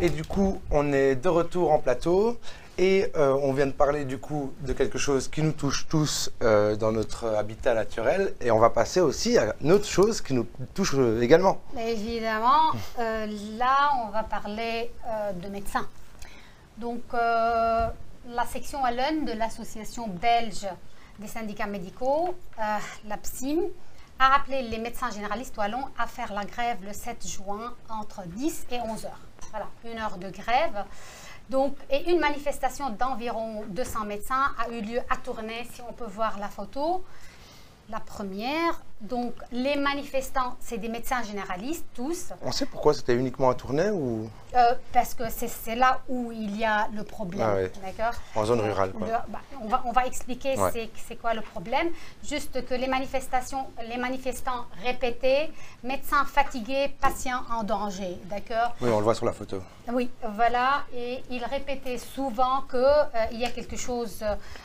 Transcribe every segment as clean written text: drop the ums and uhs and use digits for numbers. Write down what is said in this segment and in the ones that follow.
Et du coup, on est de retour en plateau et on vient de parler du coup de quelque chose qui nous touche tous dans notre habitat naturel. Et on va passer aussi à une autre chose qui nous touche également. Évidemment, là, on va parler de médecins. Donc, la section Wallonne de l'Association belge des syndicats médicaux, l'APSIM, a rappelé les médecins généralistes wallons à faire la grève le 7 juin entre 10 et 11 heures. Voilà, 1 heure de grève. Donc, et une manifestation d'environ 200 médecins a eu lieu à Tournai, si on peut voir la photo. La première, donc les manifestants, c'est des médecins généralistes, tous. On sait pourquoi c'était uniquement à Tournai ou... Parce que c'est là où il y a le problème, Ah ouais. d'accord? En zone rurale, quoi. On va expliquer Ouais. c'est quoi le problème. Juste que les manifestants répétaient, médecins fatigués, patients en danger, d'accord? Oui, on le voit sur la photo. Oui, voilà, et ils répétaient souvent qu'il y a quelque chose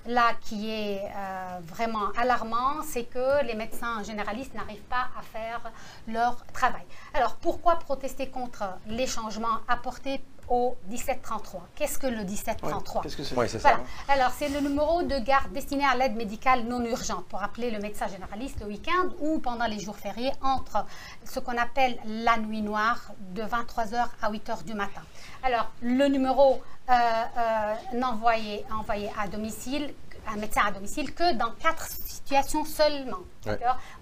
là qui est vraiment alarmant, c'est que les médecins généralistes n'arrivent pas à faire leur travail. Alors, pourquoi protester contre les changements apportés au 1733? Qu'est-ce que le 1733? Qu'est-ce que c'est? Oui, c'est ça. Voilà. Alors, c'est le numéro de garde destiné à l'aide médicale non urgente pour appeler le médecin généraliste le week-end ou pendant les jours fériés entre ce qu'on appelle la nuit noire de 23h à 8h du matin. Alors, le numéro envoyé à domicile, un médecin à domicile, que dans 4 situations seulement. Ouais.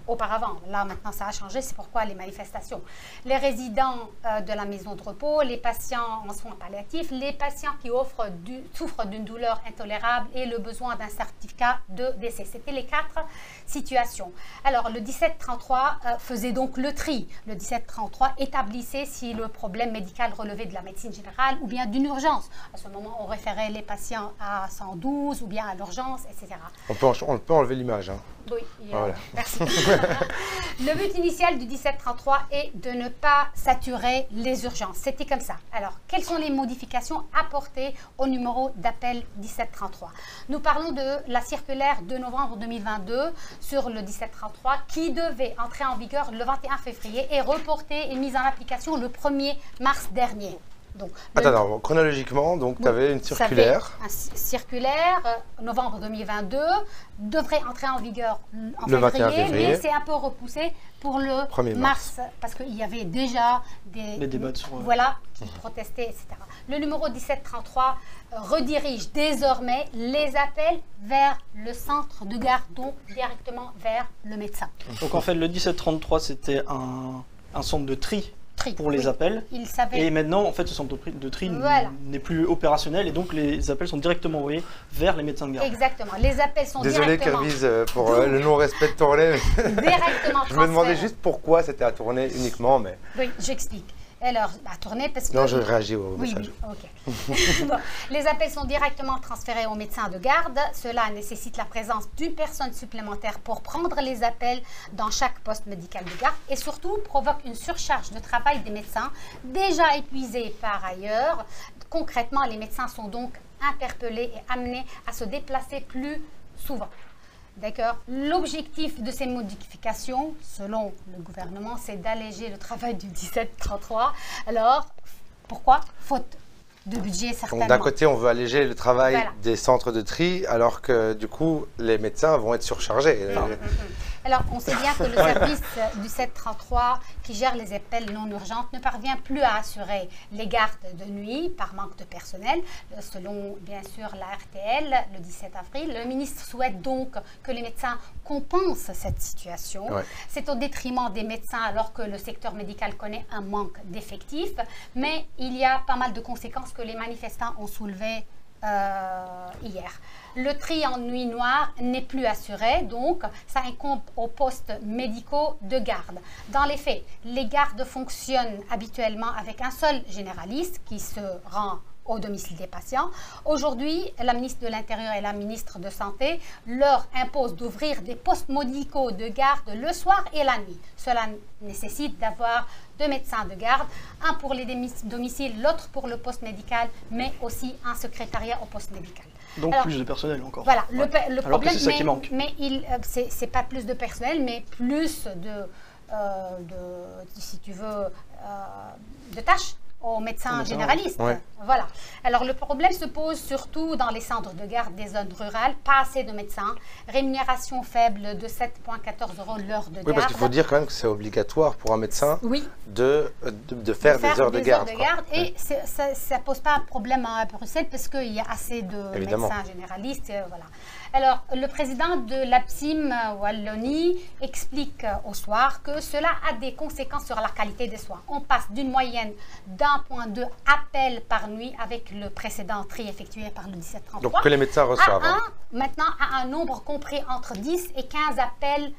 Auparavant, là maintenant ça a changé, c'est pourquoi les manifestations. Les résidents de la maison de repos, les patients en soins palliatifs, les patients qui souffrent d'une douleur intolérable et le besoin d'un certificat de décès. C'était les 4 situations. Alors le 1733 faisait donc le tri. Le 1733 établissait si le problème médical relevait de la médecine générale ou bien d'une urgence. À ce moment, on référait les patients à 112 ou bien à l'urgence, etc. On peut enlever l'image. Hein. Oui, Voilà. merci. Le but initial du 1733 est de ne pas saturer les urgences. C'était comme ça. Alors, quelles sont les modifications apportées au numéro d'appel 1733? Nous parlons de la circulaire de novembre 2022 sur le 1733 qui devait entrer en vigueur le 21 février et reportée et mise en application le 1er mars dernier. Donc, Attends, chronologiquement, donc tu avais une circulaire. Un circulaire, novembre 2022, devrait entrer en vigueur en Le 21 février, février. mais c'est un peu repoussé pour le 1er mars, parce qu'il y avait déjà Les débats sur... voilà, qui protestaient, etc. Le numéro 1733 redirige désormais les appels vers le centre de garde, donc directement vers le médecin. Donc en fait, le 1733, c'était un centre de tri pour les appels. Il savait. Et maintenant, en fait, ce centre de tri Voilà. n'est plus opérationnel et donc les appels sont directement envoyés vers les médecins de garde. Exactement. Les appels sont Désolé directement... Kerviz pour le non-respect de Tournai. directement Je me demandais transférés. juste pourquoi c'était à Tournai uniquement, mais... Oui, j'explique. Alors, à tourner parce que... Non, je réagis au Oui, message. oui, ok. Bon, les appels sont directement transférés au médecin de garde. Cela nécessite la présence d'une personne supplémentaire pour prendre les appels dans chaque poste médical de garde et surtout provoque une surcharge de travail des médecins déjà épuisés par ailleurs. Concrètement, les médecins sont donc interpellés et amenés à se déplacer plus souvent. D'accord. L'objectif de ces modifications, selon le gouvernement, c'est d'alléger le travail du 1733. Alors, pourquoi? Faute de budget, certainement. Donc d'un côté, on veut alléger le travail Voilà. des centres de tri, alors que du coup, les médecins vont être surchargés. Alors, on sait bien que le service du 733 qui gère les appels non urgentes ne parvient plus à assurer les gardes de nuit par manque de personnel. Selon, bien sûr, la RTL, le 17 avril, le ministre souhaite donc que les médecins compensent cette situation. Ouais. C'est au détriment des médecins alors que le secteur médical connaît un manque d'effectifs. Mais il y a pas mal de conséquences que les manifestants ont soulevées hier. Le tri en nuit noire n'est plus assuré, donc ça incombe aux postes médicaux de garde. Dans les faits, les gardes fonctionnent habituellement avec un seul généraliste qui se rend au domicile des patients. Aujourd'hui, la ministre de l'Intérieur et la ministre de Santé leur imposent d'ouvrir des postes médicaux de garde le soir et la nuit. Cela nécessite d'avoir 2 médecins de garde, un pour les domiciles, l'autre pour le poste médical, mais aussi un secrétariat au poste médical. Donc Alors, plus de personnel encore. Voilà, Ouais. le Alors que problème, c'est ça qui manque. mais c'est pas plus de personnel, mais plus si tu veux, de tâches. aux médecins généralistes. Ouais. Voilà. Alors le problème se pose surtout dans les centres de garde des zones rurales, pas assez de médecins, rémunération faible de 7,14 € l'heure de garde. Oui, parce qu'il faut dire quand même que c'est obligatoire pour un médecin oui. de faire des heures de garde. Et ça ne pose pas un problème à Bruxelles parce qu'il y a assez de médecins généralistes. Voilà. Alors, le président de l'APSIM Wallonie explique au soir que cela a des conséquences sur la qualité des soins. On passe d'une moyenne d'1,2 appels par nuit avec le précédent tri effectué par le 1733. Donc, que les médecins reçoivent. Maintenant, à un nombre compris entre 10 et 15 appels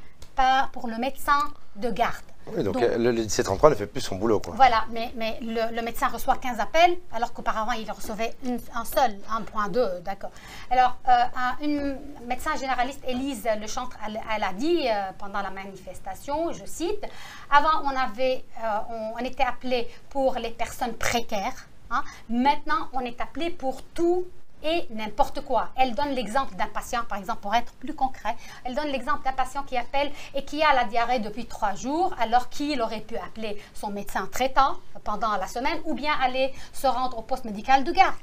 pour le médecin de garde. Oui, donc le 1733 ne fait plus son boulot, quoi. Voilà, mais le médecin reçoit 15 appels, alors qu'auparavant, il recevait un seul, 1,2, d'accord. Alors, une médecin généraliste, Élise Lechantre, elle a dit pendant la manifestation, je cite, « Avant, on était appelé pour les personnes précaires, hein, maintenant, on est appelé pour tout et n'importe quoi. » Elle donne l'exemple d'un patient, par exemple, pour être plus concret, elle donne l'exemple d'un patient qui appelle et qui a la diarrhée depuis 3 jours, alors qu'il aurait pu appeler son médecin traitant pendant la semaine ou bien aller se rendre au poste médical de garde.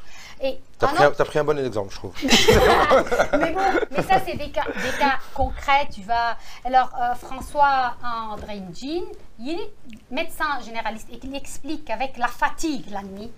T'as pris un bon exemple, je trouve. mais ça, c'est des cas concrets, tu vas... Alors, François André Jean, il est médecin généraliste et il explique qu'avec la fatigue la nuit,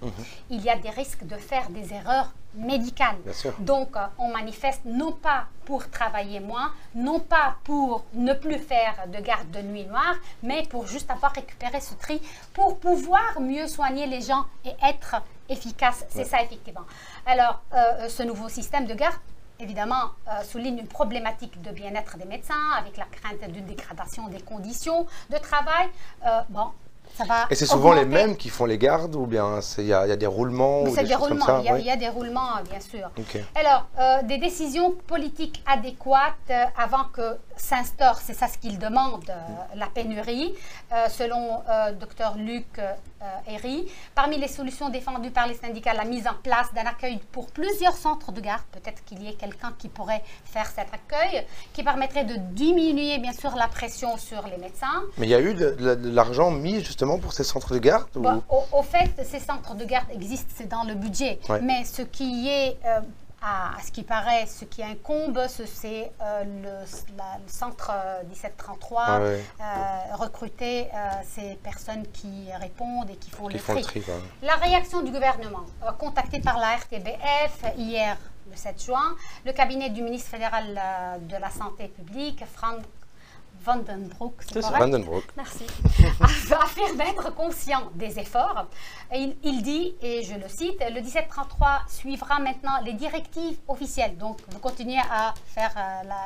il y a des risques de faire des erreurs médicales. Bien sûr. Donc, on manifeste non pas pour travailler moins, non pas pour ne plus faire de garde de nuit noire, mais pour juste avoir récupéré ce tri, pour pouvoir mieux soigner les gens et être efficace. C'est ça, effectivement. Alors, ce nouveau système de garde, évidemment, souligne une problématique de bien-être des médecins, avec la crainte d'une dégradation des conditions de travail. Bon, ça va et c'est souvent augmenter. les mêmes qui font les gardes ou bien il y a des roulements ou des choses comme ça? Il y a des roulements, bien sûr. Okay. Alors, des décisions politiques adéquates avant que s'instaure, c'est ça ce qu'il demande, la pénurie, selon Dr Luc Herry. Parmi les solutions défendues par les syndicats, la mise en place d'un accueil pour plusieurs centres de garde, peut-être qu'il y ait quelqu'un qui pourrait faire cet accueil, qui permettrait de diminuer bien sûr la pression sur les médecins. Mais il y a eu de l'argent mis justement pour ces centres de garde ou... Bon, au fait, ces centres de garde existent, c'est dans le budget, mais ce qui est... à ce qui paraît, ce qui incombe, c'est le centre 1733, recruter ces personnes qui répondent et qui font le tri. La réaction du gouvernement, contacté par la RTBF hier, le 7 juin, le cabinet du ministre fédéral de la Santé publique, Frank Vandenbroek, c'est correct? Vandenbroek. Merci. Affirme être conscient des efforts. Il dit, et je le cite, le 1733 suivra maintenant les directives officielles. Donc, vous continuez à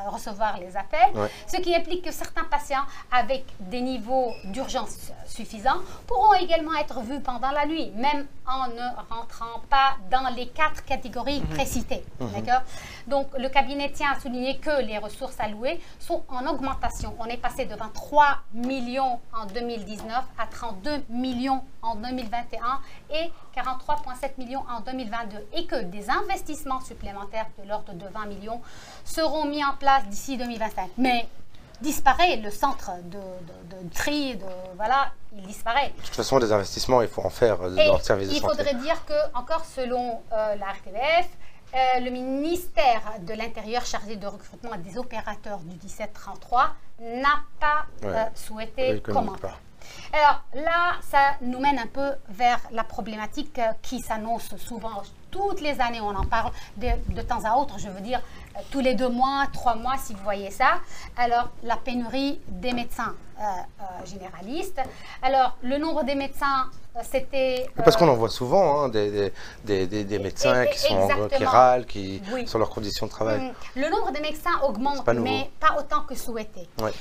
recevoir les appels, ce qui implique que certains patients avec des niveaux d'urgence suffisants pourront également être vus pendant la nuit, même en ne rentrant pas dans les 4 catégories précitées. D'accord? Donc, le cabinet tient à souligner que les ressources allouées sont en augmentation. On est passé de 23 millions en 2019 à 32 millions en 2021 et 43,7 millions en 2022 et que des investissements supplémentaires de l'ordre de 20 millions seront mis en place d'ici 2025. Mais disparaît le centre de tri, voilà, il disparaît. De toute façon, des investissements, il faut en faire dans le service de santé. Il faudrait dire que, encore selon la RTBF, le ministère de l'Intérieur chargé de recrutement des opérateurs du 1733 n'a pas souhaité commenter. Alors là, ça nous mène un peu vers la problématique qui s'annonce souvent. Toutes les années, on en parle de temps à autre, je veux dire tous les 2 mois, 3 mois, si vous voyez ça. Alors, la pénurie des médecins généralistes. Alors, le nombre des médecins, c'était... Parce qu'on en voit souvent, hein, des médecins qui sont qui râlent, sur leurs conditions de travail. Le nombre de médecins augmente, mais pas autant que souhaité. Oui,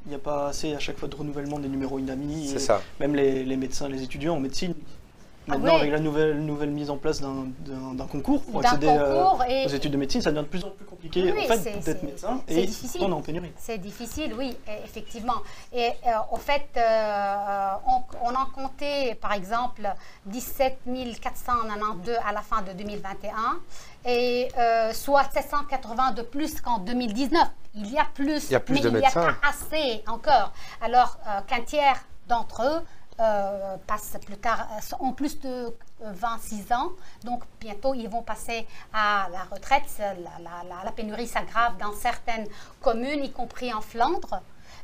il n'y a pas assez à chaque fois de renouvellement des numéros INAMI. C'est ça. Même les médecins, les étudiants en médecine. Maintenant, avec la nouvelle mise en place d'un concours pour accéder aux études de médecine, ça devient de plus en plus compliqué d'être médecin et on est en pénurie. C'est difficile, oui, effectivement. Et au fait, on en comptait, par exemple, 17 492 à la fin de 2021, et soit 780 de plus qu'en 2019. Il y a plus, de médecins. Il n'y a pas assez encore. Alors qu'un tiers d'entre eux passent plus tard, ont plus de 26 ans, donc bientôt ils vont passer à la retraite. La pénurie s'aggrave dans certaines communes, y compris en Flandre.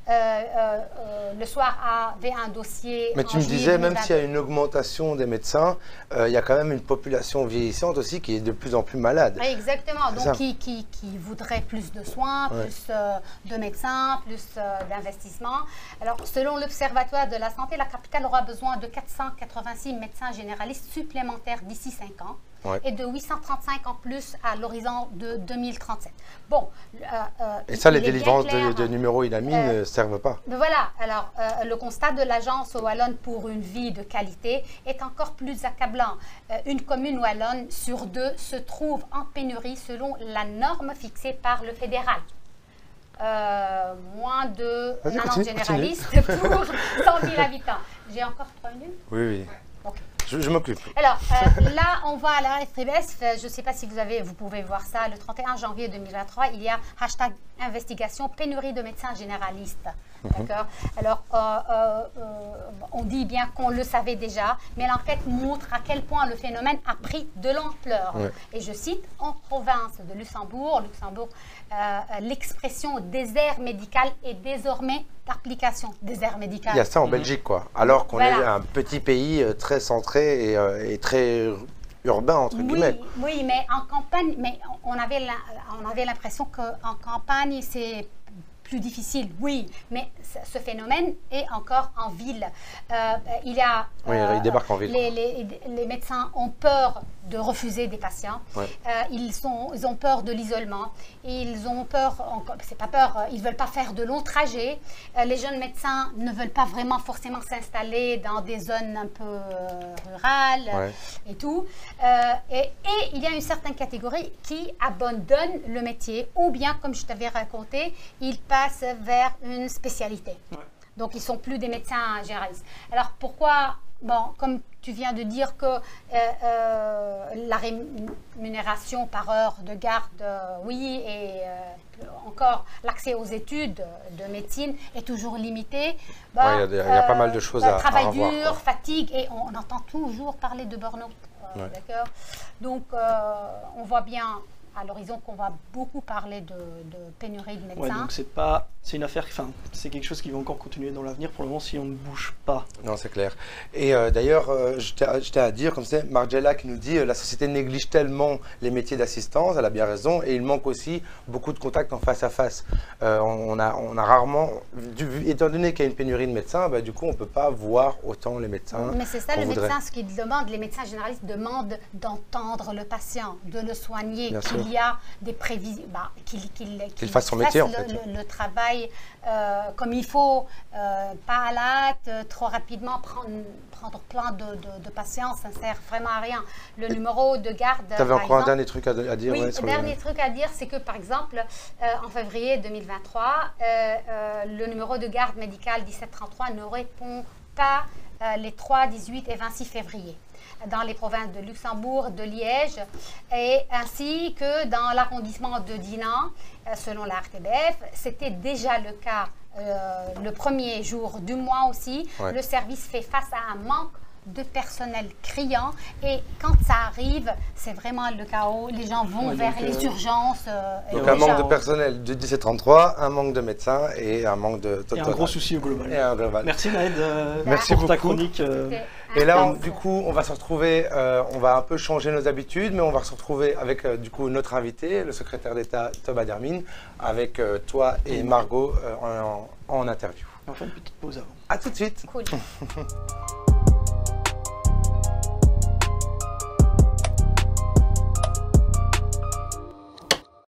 Le soir avait un dossier. Mais tu me disais, même s'il y a une augmentation des médecins, il y a quand même une population vieillissante aussi qui est de plus en plus malade. Exactement, donc qui voudrait plus de soins, plus de médecins, plus d'investissements. Alors, selon l'Observatoire de la santé, la capitale aura besoin de 486 médecins généralistes supplémentaires d'ici 5 ans. Et de 835 en plus à l'horizon de 2037. Bon. Et ça, les délivrances de numéros INAMI ne servent pas. Voilà. Alors, le constat de l'Agence wallonne pour une vie de qualité est encore plus accablant. Une commune wallonne sur 2 se trouve en pénurie selon la norme fixée par le fédéral. Moins de 90 généralistes pour 100 000 habitants. J'ai encore 3 minutes? Oui. Okay. Je m'occupe. Alors, là, on va à la RTBF. Je ne sais pas si vous pouvez voir ça. Le 31 janvier 2023, il y a hashtag investigation pénurie de médecins généralistes. D'accord. Alors, on dit bien qu'on le savait déjà, mais l'enquête montre à quel point le phénomène a pris de l'ampleur. Et je cite, en province de Luxembourg, l'expression désert médical est désormais d'application. Désert médical. Il y a ça en Belgique, quoi. Alors qu'on est un petit pays très centré et très urbain, entre guillemets. Oui, mais en campagne, on avait l'impression qu'en campagne, c'est plus difficile, oui, mais ce phénomène est encore en ville. Il débarque en ville. Les médecins ont peur de refuser des patients. Ils ont peur de l'isolement. Ils ont peur, c'est pas peur, ils veulent pas faire de longs trajets. Les jeunes médecins ne veulent pas vraiment forcément s'installer dans des zones un peu rurales et tout. Et il y a une certaine catégorie qui abandonne le métier ou bien, comme je t'avais raconté, ils passent vers une spécialité. Donc, ils ne sont plus des médecins généralistes. Alors, pourquoi? Bon, comme tu viens de dire que la rémunération par heure de garde, oui, et encore l'accès aux études de médecine est toujours limité. Il y a pas mal de choses à travail revoir, dur, fatigue, et on entend toujours parler de burn-out. D'accord. Donc, on voit bien à l'horizon qu'on va beaucoup parler de pénurie de médecins. Donc c'est une affaire, c'est quelque chose qui va encore continuer dans l'avenir pour le moment si on ne bouge pas. Non, c'est clair. Et d'ailleurs, je tiens à dire, comme c'est Margiela qui nous dit, la société néglige tellement les métiers d'assistance, elle a bien raison, et il manque aussi beaucoup de contacts en face à face. On a rarement, étant donné qu'il y a une pénurie de médecins, du coup on ne peut pas voir autant les médecins. Mais c'est ça le médecin, ce qu'il demande, les médecins généralistes demandent d'entendre le patient, de le soigner, qu'il y a des prévisions, qu'il fasse son métier en fait. Le travail comme il faut, pas à la hâte, trop rapidement prendre plein de patients, ça ne sert vraiment à rien. Le numéro de garde. Tu avais encore un dernier truc à dire? Oui, le dernier truc à dire, c'est que par exemple, en février 2023, le numéro de garde médicale 1733 ne répond pas les 3, 18 et 26 février. Dans les provinces de Luxembourg, de Liège, et ainsi que dans l'arrondissement de Dinan, selon la RTBF. C'était déjà le cas le premier jour du mois aussi. Le service fait face à un manque de personnel criant, et quand ça arrive, c'est vraiment le chaos. Les gens vont vers les urgences. Donc un manque de personnel de 1733, un manque de médecins et un manque de... Et un gros souci au global. Merci Naed Merci pour ta chronique. Et là, du coup, on va se retrouver, on va un peu changer nos habitudes, mais on va se retrouver avec du coup notre invité, le secrétaire d'État Thomas Dermine, avec toi et Margot en interview. On va faire une petite pause avant. À tout de suite. Cool.